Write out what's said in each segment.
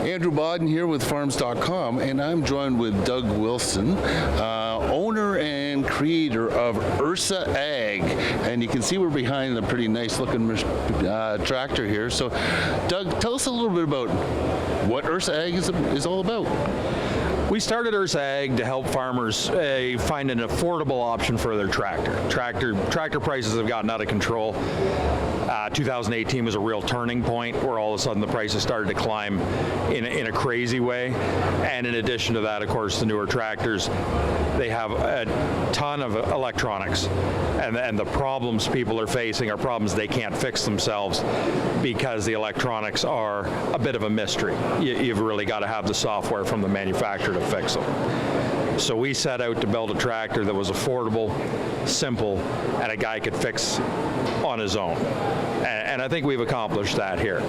Andrew Bodden here with Farms.com, and I'm joined with Doug Wilson, owner and creator of Ursa Egg. And you can see we're behind a pretty nice looking tractor here. So, Doug, tell us a little bit about what Ursa Egg is all about. We started Ursa Egg to help farmers find an affordable option for their tractor. Tractor prices have gotten out of control. 2018 was a real turning point where all of a sudden the prices started to climb in a crazy way. And in addition to that, of course, the newer tractors, they have a ton of electronics. And the problems people are facing are problems they can't fix themselves because the electronics are a bit of a mystery. You've really got to have the software from the manufacturer to fix them. So we set out to build a tractor that was affordable, simple, and a guy could fix on his own. And I think we've accomplished that here.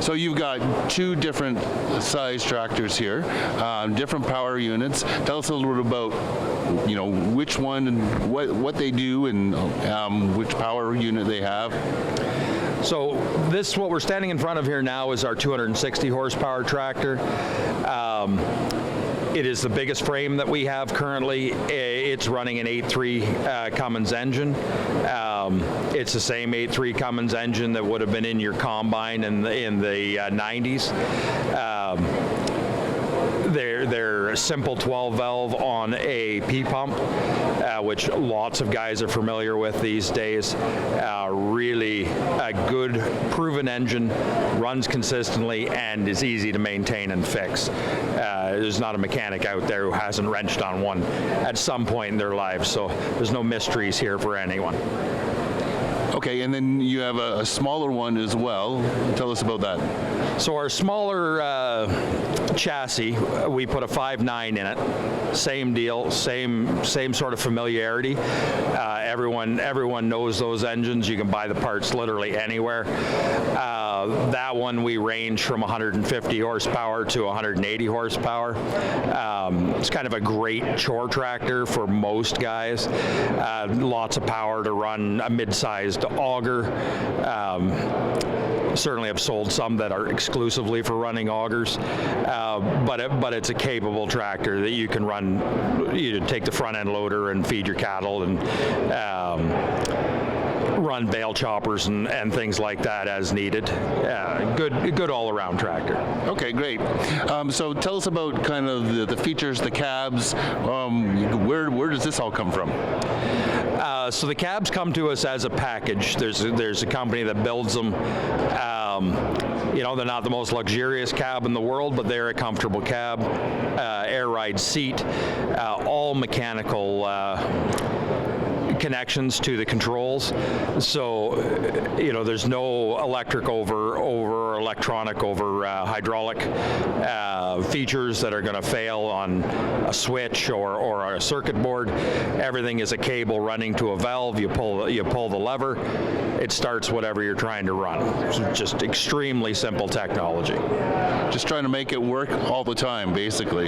So you've got two different size tractors here, different power units. Tell us a little bit about, which one and what they do and which power unit they have. So what we're standing in front of here now is our 260 horsepower tractor. It is the biggest frame that we have currently. It's running an 8.3 Cummins engine. It's the same 8.3 Cummins engine that would have been in your combine in the 90s. They're a simple 12 valve on a P pump, which lots of guys are familiar with these days. Really a good proven engine, runs consistently, and is easy to maintain and fix. There's not a mechanic out there who hasn't wrenched on one at some point in their lives, so there's no mysteries here for anyone. Okay, and then you have a smaller one as well. Tell us about that. So our smaller chassis, we put a 5.9 in it. Same deal, same sort of familiarity. Everyone knows those engines. You can buy the parts literally anywhere. That one we range from 150 horsepower to 180 horsepower. It's kind of a great chore tractor for most guys. Lots of power to run a mid-sized auger. Certainly have sold some that are exclusively for running augers, but it's a capable tractor that you can run. You take the front end loader and feed your cattle and run bale choppers and things like that as needed. Good all-around tractor. Okay, great. So tell us about kind of the features, the cabs. Where does this all come from? So the cabs come to us as a package. There's a company that builds them. They're not the most luxurious cab in the world, but they're a comfortable cab, air ride seat, all mechanical connections to the controls. So, there's no electric over electronic over hydraulic features that are going to fail on a switch or a circuit board. Everything is a cable running to a valve. You pull the lever, it starts whatever you're trying to run. So just extremely simple technology. Just trying to make it work all the time, basically.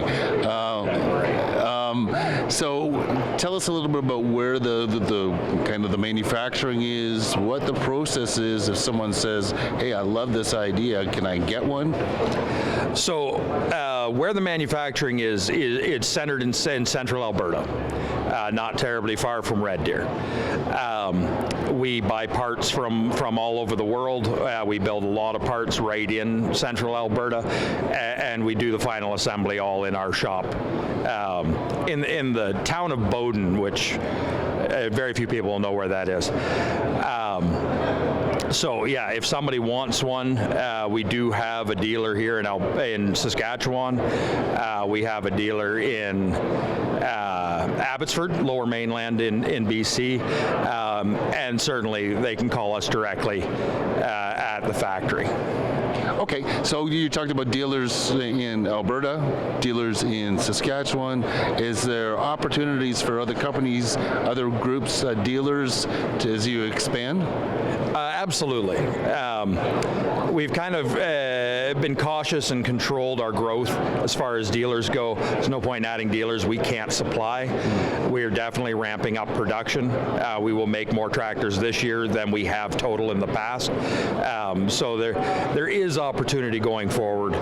So tell us a little bit about where the kind of the manufacturing is, what the process is if someone says, hey, I love this idea, can I get one? So where the manufacturing is it's centered in central Alberta, not terribly far from Red Deer. We buy parts from all over the world. We build a lot of parts right in central Alberta, and we do the final assembly all in our shop. In the town of Bowden, which very few people will know where that is. So yeah, if somebody wants one, we do have a dealer here in Saskatchewan. We have a dealer in Abbotsford, Lower Mainland in BC, and certainly they can call us directly at the factory. Okay, so you talked about dealers in Alberta, dealers in Saskatchewan. Is there opportunities for other companies, other groups, dealers, as you expand? Absolutely. we've kind of been cautious and controlled our growth as far as dealers go. There's no point in adding dealers we can't supply. We're definitely ramping up production. We will make more tractors this year than we have total in the past. So there is opportunity going forward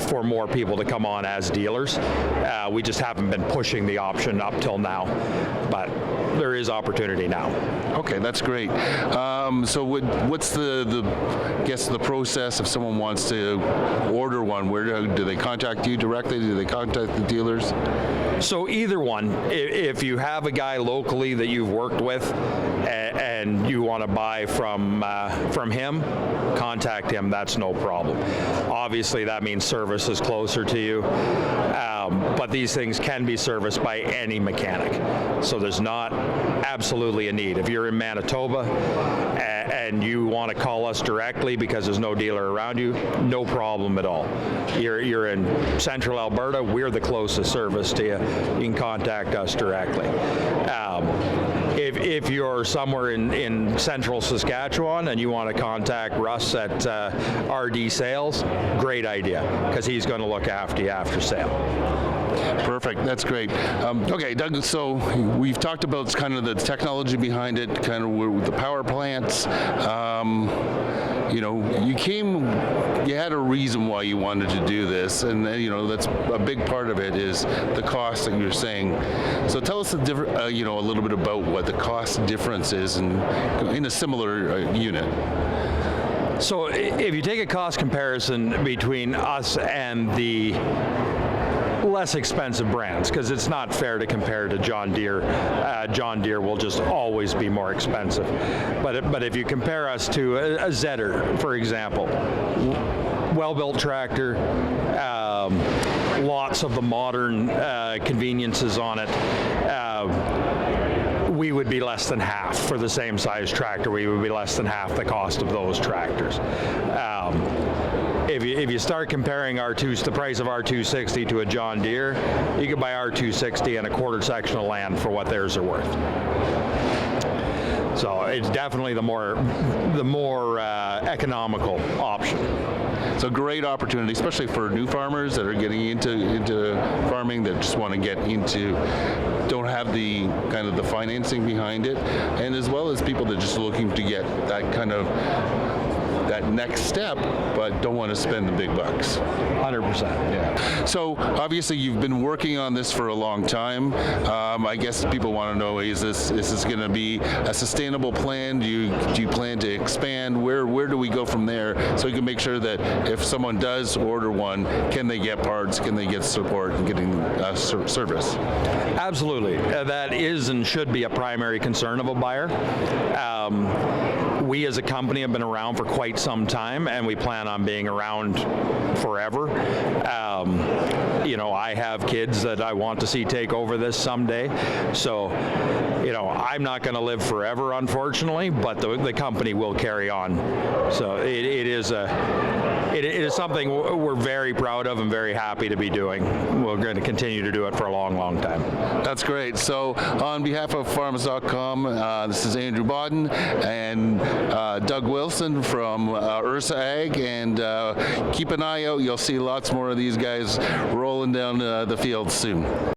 for more people to come on as dealers. We just haven't been pushing the option up till now, but there is opportunity now. Okay, that's great. So what's the process if someone wants to order one? Where do they contact you directly? Do they contact the dealers? So either one. If you have a guy locally that you've worked with and you want to buy from him, contact him. That's no problem. Obviously, that means service is closer to you, but these things can be serviced by any mechanic. So there's not absolutely a need. If you're in Manitoba and you want to call us directly because there's no dealer around you, no problem at all. You're in central Alberta, we're the closest service to you. You can contact us directly. If you're somewhere in central Saskatchewan and you want to contact Russ at RD Sales, great idea, because he's going to look after you after sale. Perfect. That's great. Okay, Doug, so we've talked about kind of the technology behind it, kind of with the power plants. You had a reason why you wanted to do this, and that's a big part of it is the cost that you're saying. So tell us a little bit about what the cost difference is in a similar unit. So if you take a cost comparison between us and the less expensive brands, because it's not fair to compare to John Deere. John Deere will just always be more expensive. But if you compare us to a Zetter, for example, well-built tractor, lots of the modern conveniences on it, we would be less than half for the same size tractor. We would be less than half the cost of those tractors. If you start comparing the price of R260 to a John Deere, you could buy R260 and a quarter section of land for what theirs are worth. So it's definitely the more economical option. It's a great opportunity, especially for new farmers that are getting into farming, that just want to get into, don't have the kind of the financing behind it, and as well as people that are just looking to get that next step, but don't want to spend the big bucks. 100%. Yeah. So obviously you've been working on this for a long time. I guess people want to know, is this going to be a sustainable plan? Do you plan to expand? Where do we go from there, so you can make sure that if someone does order one, can they get parts? Can they get support and getting service? Absolutely. That is and should be a primary concern of a buyer. We as a company have been around for quite some time, and we plan on being around forever. I have kids that I want to see take over this someday. So, I'm not going to live forever, unfortunately, but the company will carry on. So it is something we're very proud of and very happy to be doing. We're going to continue to do it for a long, long time. That's great. So on behalf of Farms.com, this is Andrew Bodden and Doug Wilson from Ursa Egg, and keep an eye out. You'll see lots more of these guys rolling down the field soon.